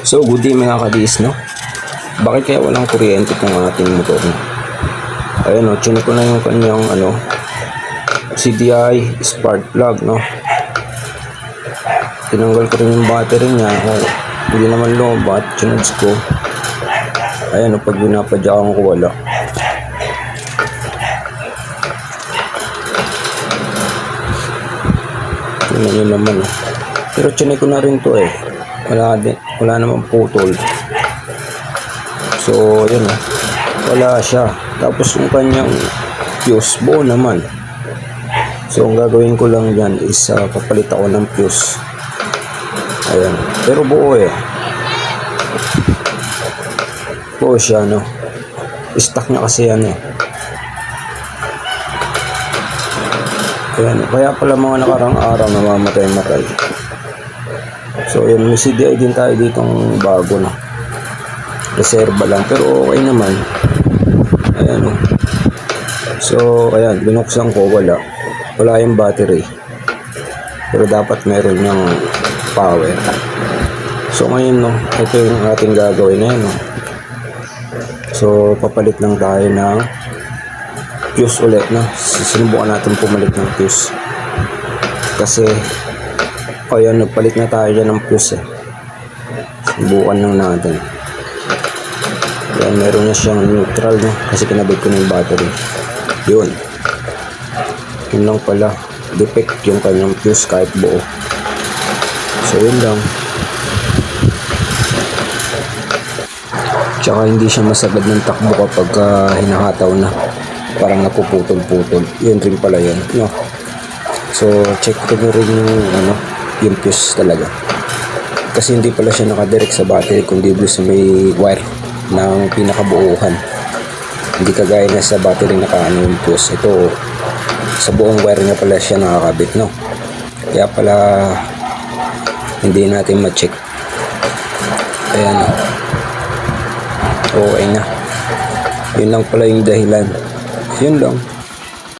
So, good day mga kadis, no? Bakit kaya walang kuryente itong ating motor, no? Ayan, no? Chinik ko na yung kanyang, CDI spark plug, no? Tinanggal ko rin yung battery niya. Hindi naman lobat. Chinage ko. Ayan, no? Pag binapadyakan ko, wala. Tingnan nyo naman, no? Pero chinik ko na rin to, eh. Wala namang putol. So, yun, wala siya. Tapos yung kanyang fuse, buo naman. So, ang gagawin ko lang dyan is papalit ako ng fuse. Ayan. Pero buo, eh. Buo siya, no? Stock niya kasi yan, eh. Ayan. Kaya pala mga nakarang araw namamatay-matay. So, yun, may CDI din tayo ditong bago, no? Reserva lang, pero okay naman. Ayan, no? So, ayan, binuksan ko, wala yung battery. Pero dapat meron ng power. So, ngayon, no, ito yung ating gagawin na yan, no? So, papalit lang tayo ng fuse ulit, no? Sinubukan natin pumalit ng fuse. Kasi, ayan, nagpalit na tayo dyan ng fuse, eh. Subukan lang natin. Ayan, meron na siyang neutral, no? Kasi kinabit ko na yung battery. Yun lang pala, defect yung kanyang fuse kahit buo. So, yun lang. Tsaka hindi siya masagad ng takbo kapag hinahataw na. Parang napuputol-putol. Yun rin pala yun, no? So, check ko rin yung fuse talaga. Kasi hindi pala siya nakadirect sa battery, kundi doon sa may wire ng pinakabuuhan. Hindi kagaya na sa battery nakaano yung fuse. Ito, sa buong wire niya pala siya nakakabit, no? Kaya pala hindi natin ma-check. Ayan, okay na. Yun lang pala yung dahilan. Yun lang.